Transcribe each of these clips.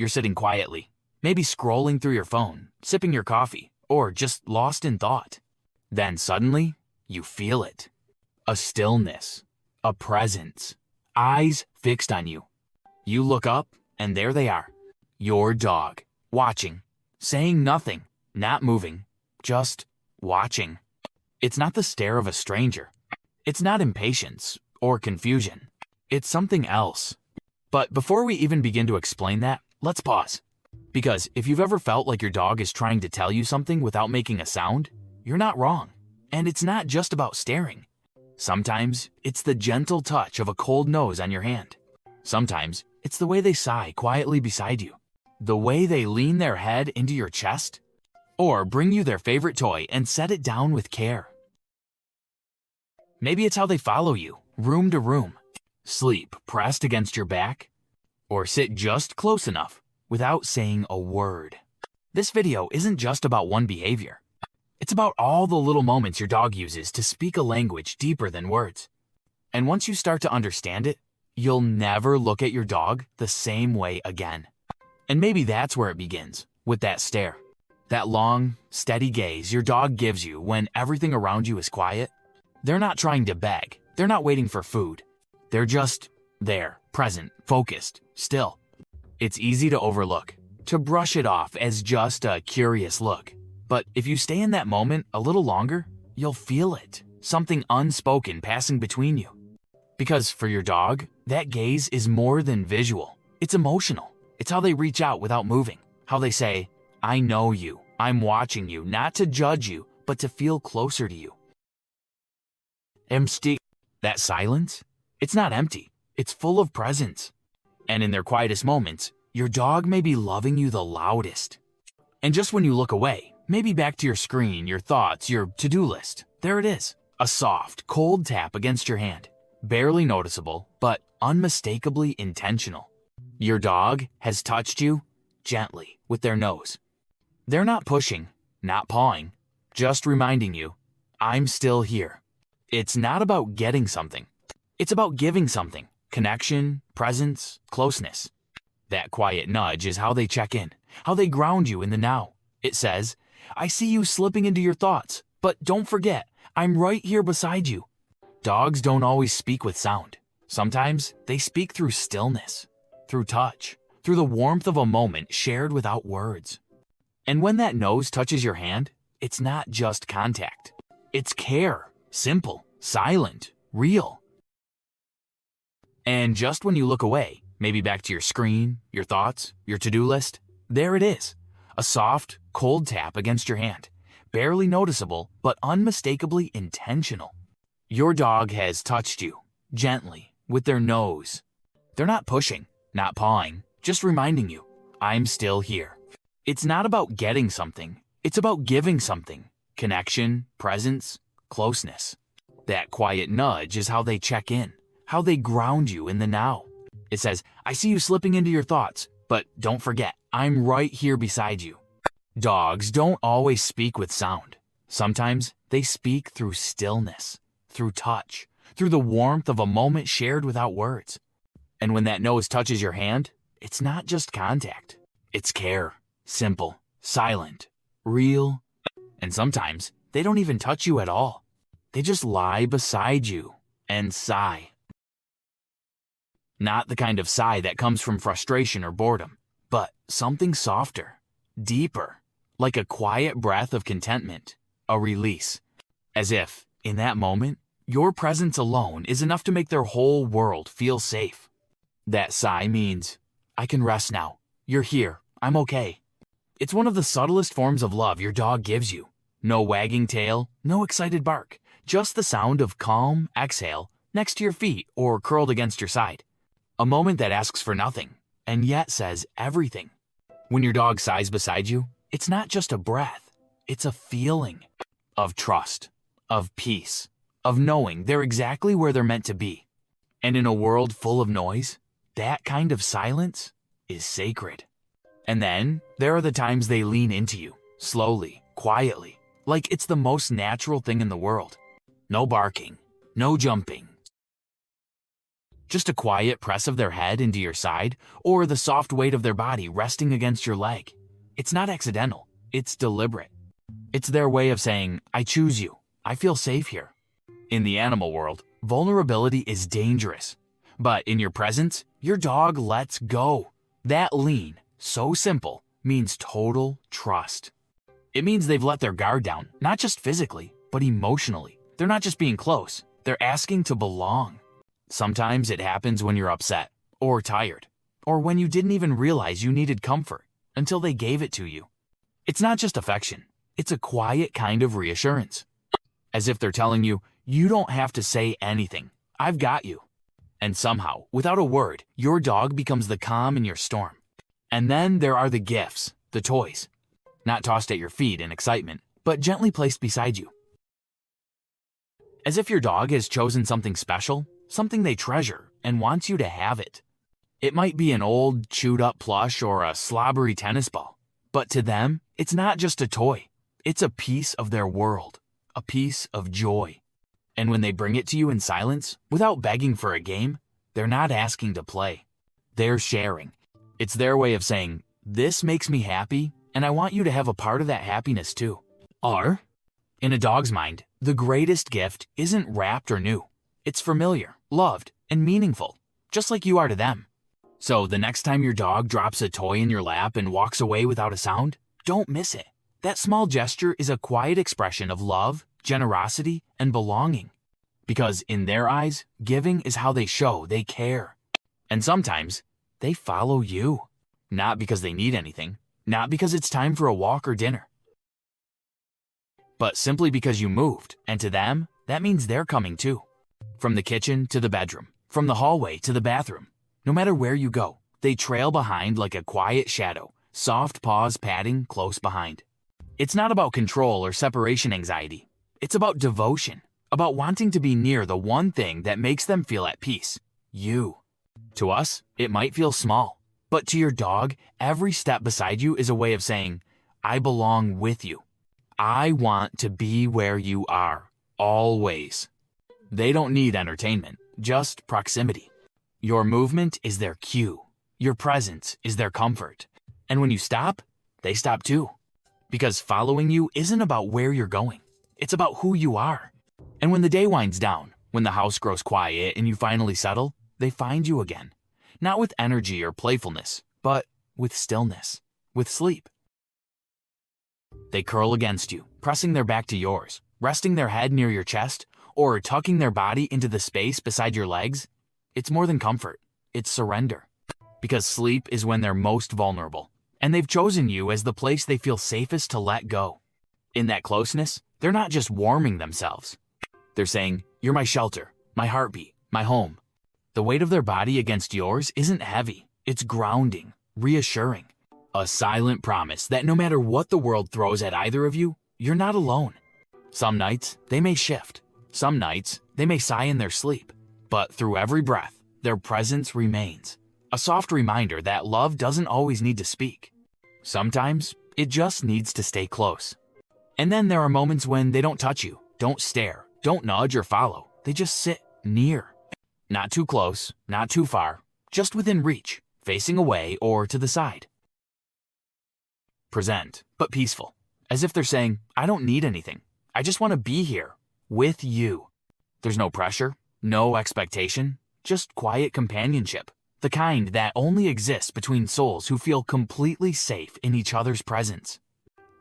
You're sitting quietly, maybe scrolling through your phone, sipping your coffee, or just lost in thought. Then suddenly, you feel it. A stillness, a presence, eyes fixed on you. You look up, and there they are. Your dog, watching, saying nothing, not moving, just watching. It's not the stare of a stranger. It's not impatience or confusion. It's something else. But before we even begin to explain that, let's pause. Because if you've ever felt like your dog is trying to tell you something without making a sound, you're not wrong. And it's not just about staring. Sometimes it's the gentle touch of a cold nose on your hand. Sometimes it's the way they sigh quietly beside you. The way they lean their head into your chest. Or bring you their favorite toy and set it down with care. Maybe it's how they follow you, room to room, sleep pressed against your back, or sit just close enough without saying a word. This video isn't just about one behavior. It's about all the little moments your dog uses to speak a language deeper than words. And once you start to understand it, you'll never look at your dog the same way again. And maybe that's where it begins, with that stare. That long, steady gaze your dog gives you when everything around you is quiet. They're not trying to beg. They're not waiting for food. They're just there, present, focused, still. It's easy to overlook, to brush it off as just a curious look. But if you stay in that moment a little longer, you'll feel it, something unspoken passing between you. Because for your dog, that gaze is more than visual. It's emotional. It's how they reach out without moving. How they say, I know you, I'm watching you, not to judge you, but to feel closer to you. Empty. That silence? It's not empty. It's full of presence. And in their quietest moments, your dog may be loving you the loudest. And just when you look away, maybe back to your screen, your thoughts, your to-do list, there it is. A soft, cold tap against your hand. Barely noticeable, but unmistakably intentional. Your dog has touched you gently with their nose. They're not pushing, not pawing, just reminding you, I'm still here. It's not about getting something. It's about giving something. Connection, presence, closeness. That quiet nudge is how they check in, how they ground you in the now. It says, I see you slipping into your thoughts, but don't forget, I'm right here beside you. Dogs don't always speak with sound. Sometimes they speak through stillness, through touch, through the warmth of a moment shared without words. And when that nose touches your hand, it's not just contact. It's care. Simple, silent, real. And just when you look away, maybe back to your screen, your thoughts, your to-do list, there it is. A soft, cold tap against your hand. Barely noticeable, but unmistakably intentional. Your dog has touched you, gently, with their nose. They're not pushing, not pawing, just reminding you, I'm still here. It's not about getting something. It's about giving something. Connection, presence, closeness. That quiet nudge is how they check in, how they ground you in the now. It says, I see you slipping into your thoughts, but don't forget, I'm right here beside you. Dogs don't always speak with sound. Sometimes they speak through stillness, through touch, through the warmth of a moment shared without words. And when that nose touches your hand, it's not just contact. It's care, simple, silent, real. And sometimes they don't even touch you at all. They just lie beside you and sigh. Not the kind of sigh that comes from frustration or boredom, but something softer, deeper, like a quiet breath of contentment, a release. As if, in that moment, your presence alone is enough to make their whole world feel safe. That sigh means, I can rest now. You're here. I'm okay. It's one of the subtlest forms of love your dog gives you. No wagging tail, no excited bark, just the sound of calm exhale next to your feet or curled against your side. A moment that asks for nothing, and yet says everything. When your dog sighs beside you, it's not just a breath, it's a feeling of trust, of peace, of knowing they're exactly where they're meant to be. And in a world full of noise, that kind of silence is sacred. And then there are the times they lean into you, slowly, quietly, like it's the most natural thing in the world. No barking, no jumping. Just a quiet press of their head into your side, or the soft weight of their body resting against your leg. It's not accidental, it's deliberate. It's their way of saying, I choose you, I feel safe here. In the animal world, vulnerability is dangerous. But in your presence, your dog lets go. That lean, so simple, means total trust. It means they've let their guard down, not just physically, but emotionally. They're not just being close, they're asking to belong. Sometimes it happens when you're upset, or tired, or when you didn't even realize you needed comfort until they gave it to you. It's not just affection, it's a quiet kind of reassurance. As if they're telling you, you don't have to say anything, I've got you. And somehow, without a word, your dog becomes the calm in your storm. And then there are the gifts, the toys. Not tossed at your feet in excitement, but gently placed beside you. As if your dog has chosen something special, something they treasure, and wants you to have it. It might be an old, chewed-up plush or a slobbery tennis ball, but to them, it's not just a toy. It's a piece of their world, a piece of joy. And when they bring it to you in silence, without begging for a game, they're not asking to play. They're sharing. It's their way of saying, this makes me happy, and I want you to have a part of that happiness too. Or, in a dog's mind, the greatest gift isn't wrapped or new. It's familiar, loved, and meaningful, just like you are to them. So the next time your dog drops a toy in your lap and walks away without a sound, don't miss it. That small gesture is a quiet expression of love, generosity, and belonging. Because in their eyes, giving is how they show they care. And sometimes, they follow you. Not because they need anything, not because it's time for a walk or dinner, but simply because you moved, and to them, that means they're coming too. From the kitchen to the bedroom, from the hallway to the bathroom, no matter where you go, they trail behind like a quiet shadow, soft paws padding close behind. It's not about control or separation anxiety. It's about devotion, about wanting to be near the one thing that makes them feel at peace, you. To us, it might feel small, but to your dog, every step beside you is a way of saying, I belong with you. I want to be where you are, always. They don't need entertainment, just proximity. Your movement is their cue. Your presence is their comfort. And when you stop, they stop too. Because following you isn't about where you're going. It's about who you are. And when the day winds down, when the house grows quiet and you finally settle, they find you again. Not with energy or playfulness, but with stillness, with sleep. They curl against you, pressing their back to yours, resting their head near your chest, or tucking their body into the space beside your legs. It's more than comfort, it's surrender. Because sleep is when they're most vulnerable, and they've chosen you as the place they feel safest to let go. In that closeness, they're not just warming themselves. They're saying, you're my shelter, my heartbeat, my home. The weight of their body against yours isn't heavy, it's grounding, reassuring. A silent promise that no matter what the world throws at either of you, you're not alone. Some nights, they may shift. Some nights, they may sigh in their sleep. But through every breath, their presence remains. A soft reminder that love doesn't always need to speak. Sometimes, it just needs to stay close. And then there are moments when they don't touch you, don't stare, don't nudge or follow. They just sit near. Not too close, not too far, just within reach, facing away or to the side. Present, but peaceful, as if they're saying, I don't need anything. I just want to be here, with you. There's no pressure, no expectation, just quiet companionship, the kind that only exists between souls who feel completely safe in each other's presence.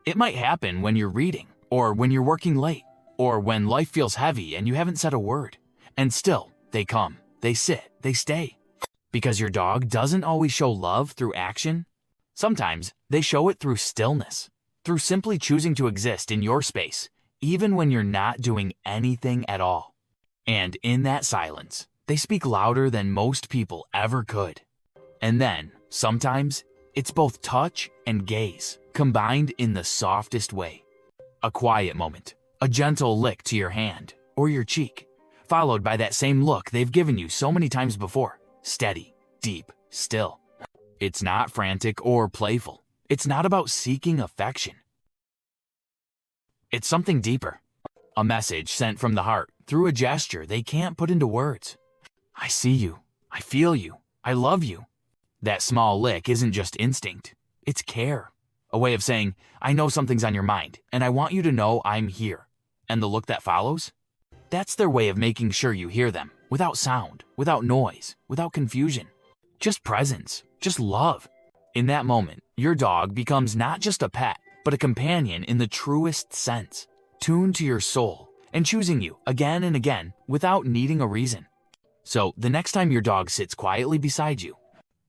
It might happen when you're reading, or when you're working late, or when life feels heavy and you haven't said a word. And still, they come, they sit, they stay. Because your dog doesn't always show love through action. Sometimes they show it through stillness, through simply choosing to exist in your space, even when you're not doing anything at all. And in that silence, they speak louder than most people ever could. And then, sometimes, it's both touch and gaze, combined in the softest way. A quiet moment, a gentle lick to your hand or your cheek, followed by that same look they've given you so many times before, steady, deep, still. It's not frantic or playful. It's not about seeking affection. It's something deeper. A message sent from the heart through a gesture they can't put into words. I see you. I feel you. I love you. That small lick isn't just instinct. It's care. A way of saying, I know something's on your mind, and I want you to know I'm here. And the look that follows? That's their way of making sure you hear them, without sound, without noise, without confusion. Just presence, just love. In that moment, your dog becomes not just a pet, but a companion in the truest sense, tuned to your soul, and choosing you again and again without needing a reason. So the next time your dog sits quietly beside you,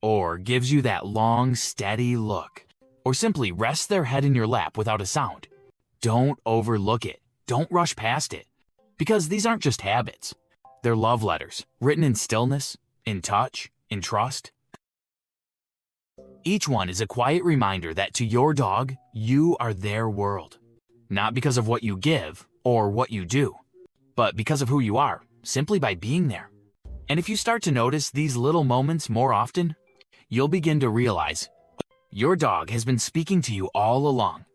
or gives you that long, steady look, or simply rests their head in your lap without a sound, don't overlook it. Don't rush past it. Because these aren't just habits. They're love letters, written in stillness, in touch, in trust. Each one is a quiet reminder that to your dog, you are their world. Not because of what you give or what you do, but because of who you are, simply by being there. And if you start to notice these little moments more often, you'll begin to realize your dog has been speaking to you all along.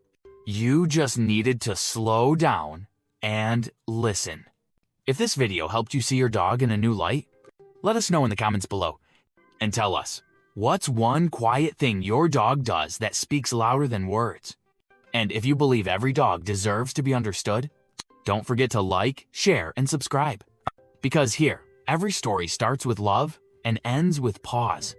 You just needed to slow down and listen. If this video helped you see your dog in a new light, let us know in the comments below. And tell us, what's one quiet thing your dog does that speaks louder than words? And if you believe every dog deserves to be understood, don't forget to like, share, and subscribe. Because here, every story starts with love and ends with pause.